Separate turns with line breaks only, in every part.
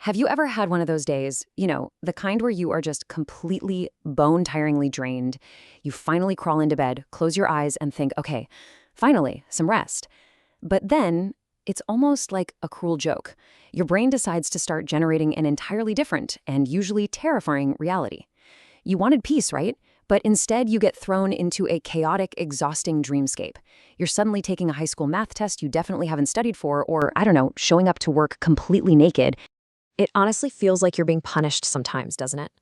Have you ever had one of those days, the kind where you are just completely bone-tiringly drained? You finally crawl into bed, close your eyes, and think, okay, finally, some rest. But then, it's almost like a cruel joke. Your brain decides to start generating an entirely different and usually terrifying reality. You wanted peace, right? But instead, you get thrown into a chaotic, exhausting dreamscape. You're suddenly taking a high school math test you definitely haven't studied for, or, I don't know, showing up to work completely naked.
It honestly feels like you're being punished sometimes, doesn't it?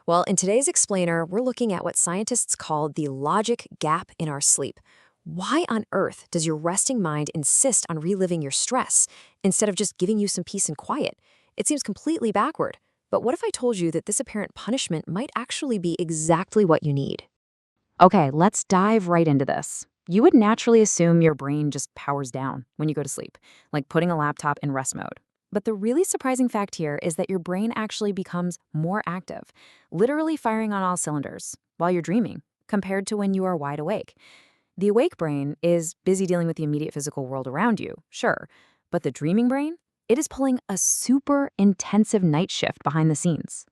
Well, in today's explainer, we're looking at what scientists call the logic gap in our sleep. Why on earth does your resting mind insist on reliving your stress instead of just giving you some peace and quiet? It seems completely backward. But what if I told you that this apparent punishment might actually be exactly what you need?
Okay, let's dive right into this. You would naturally assume your brain just powers down when you go to sleep, like putting a laptop in rest mode. But the really surprising fact here is that your brain actually becomes more active, literally firing on all cylinders while you're dreaming, compared to when you are wide awake. The awake brain is busy dealing with the immediate physical world around you, sure, but the dreaming brain, it is pulling a super intensive night shift behind the scenes.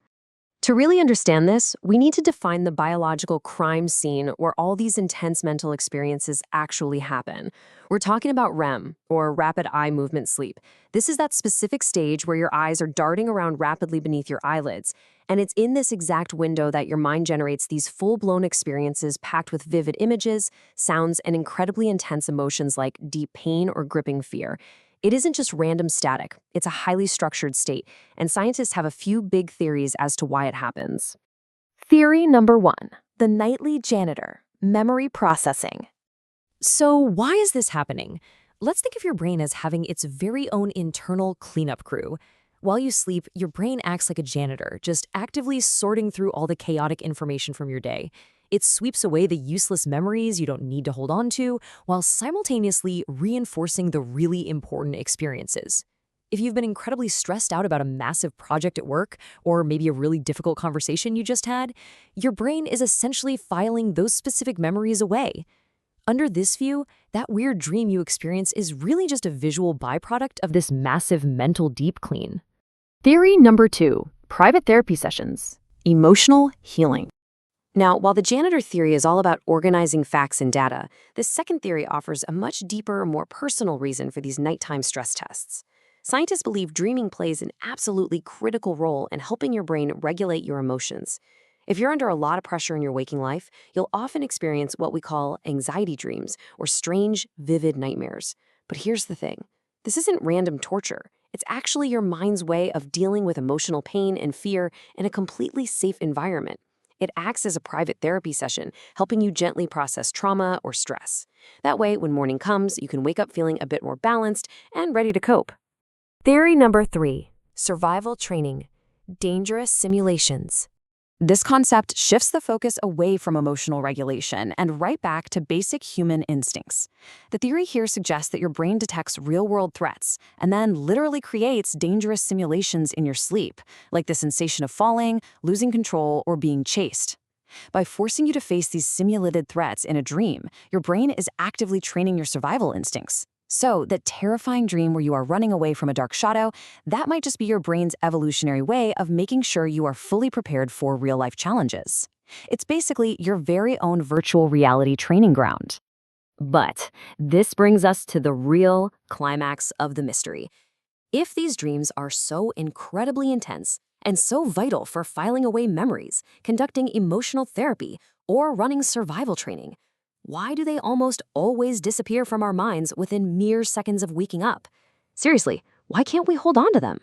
To really understand this, we need to define the biological crime scene where all these intense mental experiences actually happen. We're talking about REM, or rapid eye movement sleep. This is that specific stage where your eyes are darting around rapidly beneath your eyelids. And it's in this exact window that your mind generates these full-blown experiences packed with vivid images, sounds, and incredibly intense emotions like deep pain or gripping fear. It isn't just random static, it's a highly structured state, and scientists have a few big theories as to why it happens. Theory number 1, the nightly janitor, memory processing. So why is this happening? Let's think of your brain as having its very own internal cleanup crew. While you sleep, your brain acts like a janitor, just actively sorting through all the chaotic information from your day. It sweeps away the useless memories you don't need to hold on to, while simultaneously reinforcing the really important experiences. If you've been incredibly stressed out about a massive project at work, or maybe a really difficult conversation you just had, your brain is essentially filing those specific memories away. Under this view, that weird dream you experience is really just a visual byproduct of this massive mental deep clean.
Theory number 2, private therapy sessions, emotional healing.
Now, while the janitor theory is all about organizing facts and data, this second theory offers a much deeper, more personal reason for these nighttime stress tests. Scientists believe dreaming plays an absolutely critical role in helping your brain regulate your emotions. If you're under a lot of pressure in your waking life, you'll often experience what we call anxiety dreams or strange, vivid nightmares. But here's the thing. This isn't random torture. It's actually your mind's way of dealing with emotional pain and fear in a completely safe environment. It acts as a private therapy session, helping you gently process trauma or stress. That way, when morning comes, you can wake up feeling a bit more balanced and ready to cope. Theory number 3, survival training, dangerous simulations.
This concept shifts the focus away from emotional regulation and right back to basic human instincts. The theory here suggests that your brain detects real-world threats and then literally creates dangerous simulations in your sleep, like the sensation of falling, losing control, or being chased. By forcing you to face these simulated threats in a dream, your brain is actively training your survival instincts. So, that terrifying dream where you are running away from a dark shadow, that might just be your brain's evolutionary way of making sure you are fully prepared for real-life challenges. It's basically your very own virtual reality training ground. But this brings us to the real climax of the mystery. If these dreams are so incredibly intense and so vital for filing away memories, conducting emotional therapy, or running survival training, why do they almost always disappear from our minds within mere seconds of waking up? Seriously, why can't we hold on to them?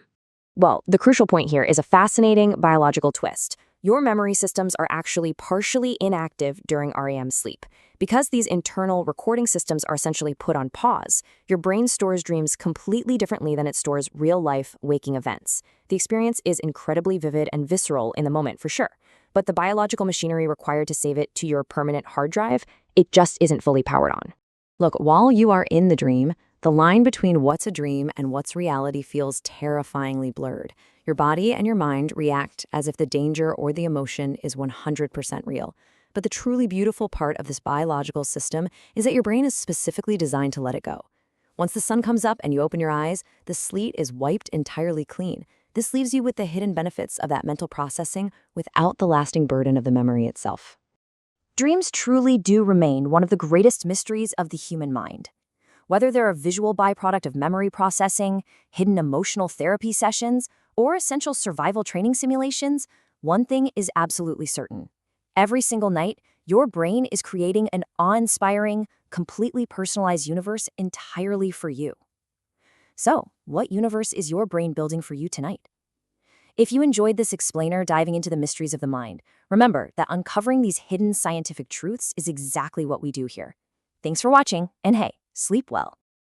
Well, the crucial point here is a fascinating biological twist. Your memory systems are actually partially inactive during REM sleep. Because these internal recording systems are essentially put on pause, your brain stores dreams completely differently than it stores real-life waking events. The experience is incredibly vivid and visceral in the moment, for sure. But the biological machinery required to save it to your permanent hard drive, it just isn't fully powered on. Look, while you are in the dream, the line between what's a dream and what's reality feels terrifyingly blurred. Your body and your mind react as if the danger or the emotion is 100% real. But the truly beautiful part of this biological system is that your brain is specifically designed to let it go. Once the sun comes up and you open your eyes, the slate is wiped entirely clean. This leaves you with the hidden benefits of that mental processing without the lasting burden of the memory itself. Dreams truly do remain one of the greatest mysteries of the human mind. Whether they're a visual byproduct of memory processing, hidden emotional therapy sessions, or essential survival training simulations, one thing is absolutely certain. Every single night, your brain is creating an awe-inspiring, completely personalized universe entirely for you. So, what universe is your brain building for you tonight? If you enjoyed this explainer diving into the mysteries of the mind, remember that uncovering these hidden scientific truths is exactly what we do here. Thanks for watching, and hey, sleep well.